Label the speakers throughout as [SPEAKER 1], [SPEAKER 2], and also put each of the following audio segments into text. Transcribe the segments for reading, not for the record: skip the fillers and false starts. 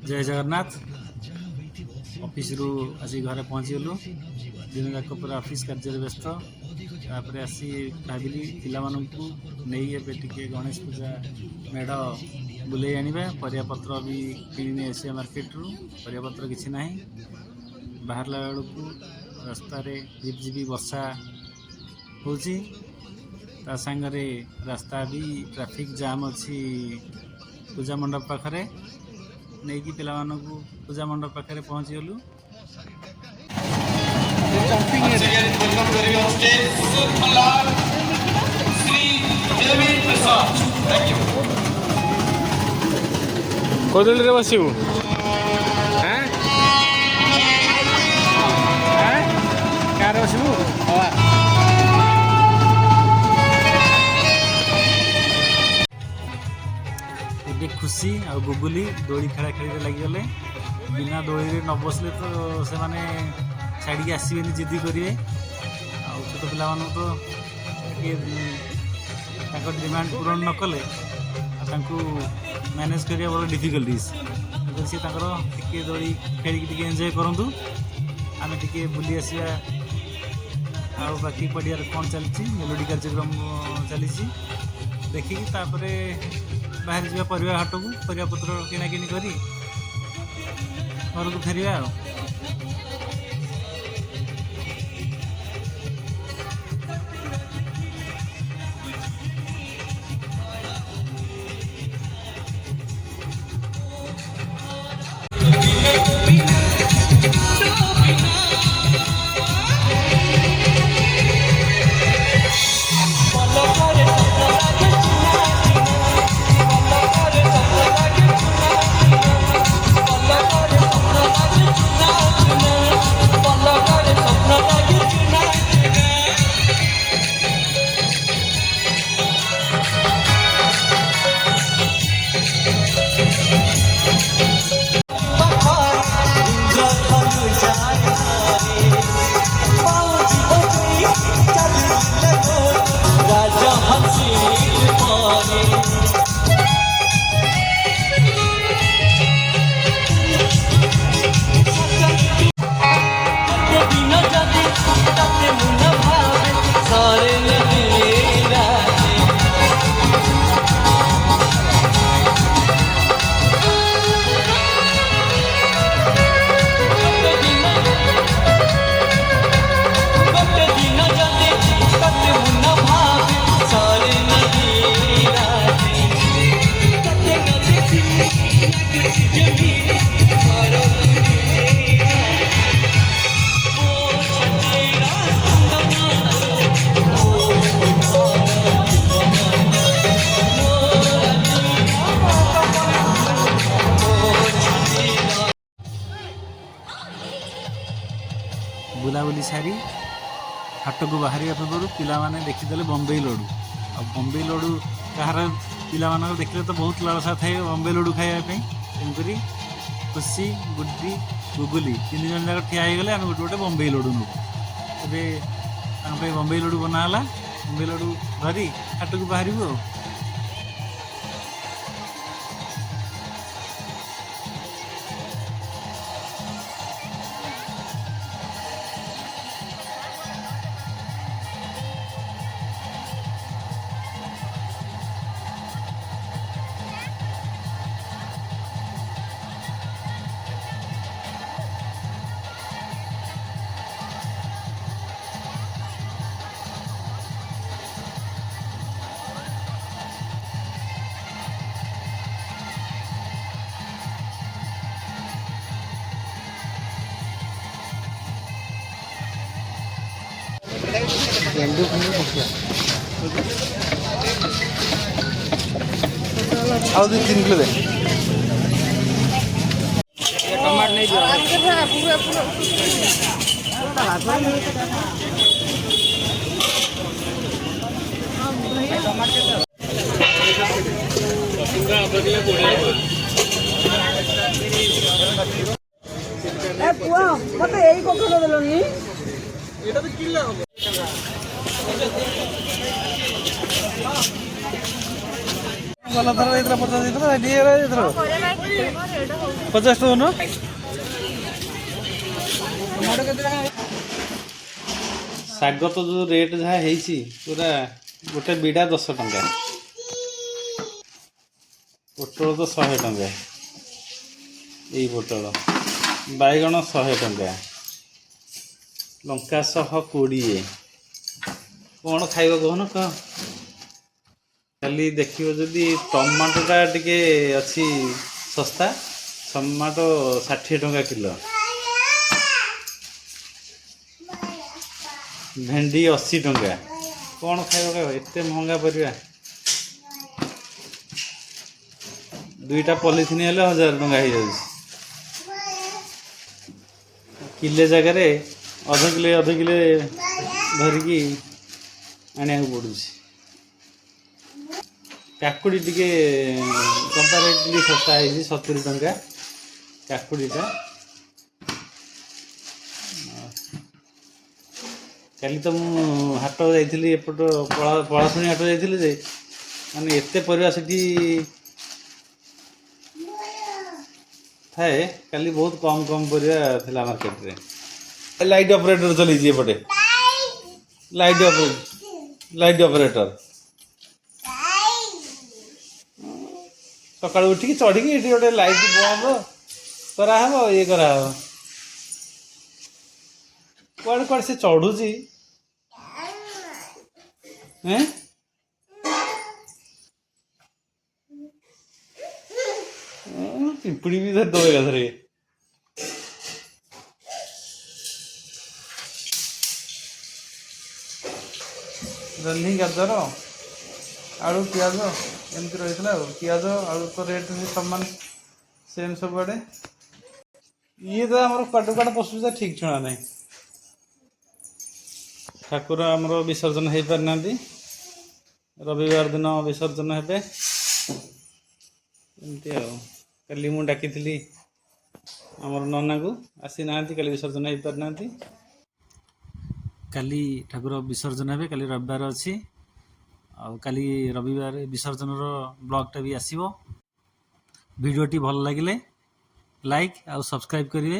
[SPEAKER 1] जय जगन्नाथ ऑफिस रु आसी घरे पहुँचीगलु दिन जाक पूरा ऑफिस कार्य व्यस्त तापर आसी भाविली पिलामानंकु नहीं एबे टिके गणेश पूजा मेढ़ बुले आनिबा परियापत्र भी किनी आसिया मार्केट रु परियापत्र किछि नाही बाहरला बेलकु रास्ता रे झिपझिपी वर्षा होची ता संगरे रास्ता भी ट्रैफिक जाम अच्छी पूजा मंडप पाखरे नहीं कि पिला मानकु पूजा मंडप पाखरे पहुँची गलु कोदली रे बसिबु हैं हैं कार बसिबु ये खुशी आ गुगुली दोड़ी खेला खेली लगिगले बिना दोड़ी रे न बसले तो से माने छाड़ी आसबेनि जिद्दी करेंगे आ छोट पिला तो डिमांड पूरण न कले मैनेज करिया बड़ा डिफिकल्टीज सी टे दोड़ी खेल एंजॉय करूँ आम टे बुली आसिया आ बाकी पड़िया कौन चलती मेलोडी कार्यक्रम चली देखिकी बाहर जा परिवा हाट को परिवा पत्र किणाकिणी करी घर को फेरिया बुलाबुली सारी हाट को बाहर पूर्व पिला माने देखीदे बम्बई लड्डू आ बम्बई लड्डू कहार पिला देखले तो बहुत लालसा थाए बम्बई लड्डू खाइबापी तेणुक खुशी गुड्डी गुगुली तीन जन जाक ठिया गले आम गोटे गोटे बम्बई लड्डू नौ बम्बई लड्डू बनाला बम्बई लड्डू धरी हाट को बाहर आओ 2-3 किलो दे टमाटर नहीं दियो ए पुआ मते एई कोखलो देलोनी एटा तो किल्ला हो वाला धर इधर 50 इधर दिए रे इधर 50 टका न ଶାଗ ତ ଯୋଉ ରେଟ୍ ଯାହା ହେଇଛି ପୁରା ଗୋଟେ ବିଡ଼ା 10 ଟଙ୍କା, ପୋଟଳ ତ 100 ଟଙ୍କା, ଏଇ ପୋଟଳ, ବାଇଗଣ 100 ଟଙ୍କା, ଲଙ୍କା 120। କ'ଣ ଖାଇବ କହୁନ କହ? ଖାଲି ଦେଖିବ ଯଦି ଟମାଟୋଟା ଟିକେ ଅଛି ଶସ୍ତା, ଟମାଟୋ 60 ଟଙ୍କା କିଲୋ, ଭେଣ୍ଡି 80 ଟଙ୍କା। କ'ଣ ଖାଇବ ଏତେ ମହଙ୍ଗା ପରିବା? 2ଟା ପଲିଥିନ୍ ହେଲେ 1000 ଟଙ୍କା ହେଇଯାଉଛି। କିଲେ ଜାଗାରେ ଅଧ କିଲେ ଧରିକି ଆଣିବାକୁ ପଡ଼ୁଛି। କାକୁଡ଼ି ଟିକେ କମ୍ପାରେଟିଭଲି ଶସ୍ତା ହେଇଛି, 70 ଟଙ୍କା କାକୁଡ଼ିଟା। କାଲି ତ ମୁଁ ହାଟ ଯାଇଥିଲି, ଏପଟ ପଳାଶୁଣୀ ହାଟ ଯାଇଥିଲି ଯେ ମାନେ ଏତେ ପରିବା ସେଠି ଥାଏ। କାଲି ବହୁତ କମ୍ ପରିବା ଥିଲା ମାର୍କେଟରେ। ଲାଇଟ୍ ଅପରେଟର ଚଲେଇଛି ଏପଟେ, ଲାଇଟ୍ ଅପରେଟର ସକାଳୁ ଉଠିକି ଚଢ଼ିକି ଏଠି ଗୋଟେ ଲାଇଟ୍ ବନ୍ଦ କରାହବ, ଇଏ କରାହବ। କୁଆଡ଼େ ସେ ଚଢ଼ୁଛି। ପିମ୍ପୁଡ଼ି ବି ଧରିଦବ ଏକାଥରେ। ଜହ୍ନି, ଗାଜର, ଆଳୁ, ପିଆଜ ଏମିତି ରହିଥିଲା ଆଉ। ପିଆଜ ଆଳୁ ତ ରେଟ୍ ସମାନ ସେମ୍ ସବୁଆଡ଼େ। ଇଏ ତ ଆମର କୁଆଡ଼େ ପଶୁଛି ଠିକ୍ ଛୁଣା ନାହିଁ। ଠାକୁର ଆମର ବିସର୍ଜନ ହେଇପାରିନାହାନ୍ତି, ରବିବାର ଦିନ ବିସର୍ଜନ ହେବେ। ଏମିତି ଆଉ। କାଲି ମୁଁ ଡାକିଥିଲି ଆମର ନନାକୁ, ଆସିନାହାନ୍ତି, କାଲି ବିସର୍ଜନ ହେଇପାରିନାହାନ୍ତି। କାଲି ଠାକୁର ବିସର୍ଜନ ହେବେ, କାଲି ରବିବାର ଅଛି। ଆଉ କାଲି ରବିବାର ବିସର୍ଜନର ବ୍ଲଗ୍ଟା ବି ଆସିବ। ଭିଡ଼ିଓଟି ଭଲ ଲାଗିଲେ ଲାଇକ୍ ଆଉ ସବସ୍କ୍ରାଇବ୍ କରିବେ।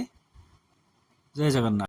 [SPEAKER 1] ଜୟ ଜଗନ୍ନାଥ।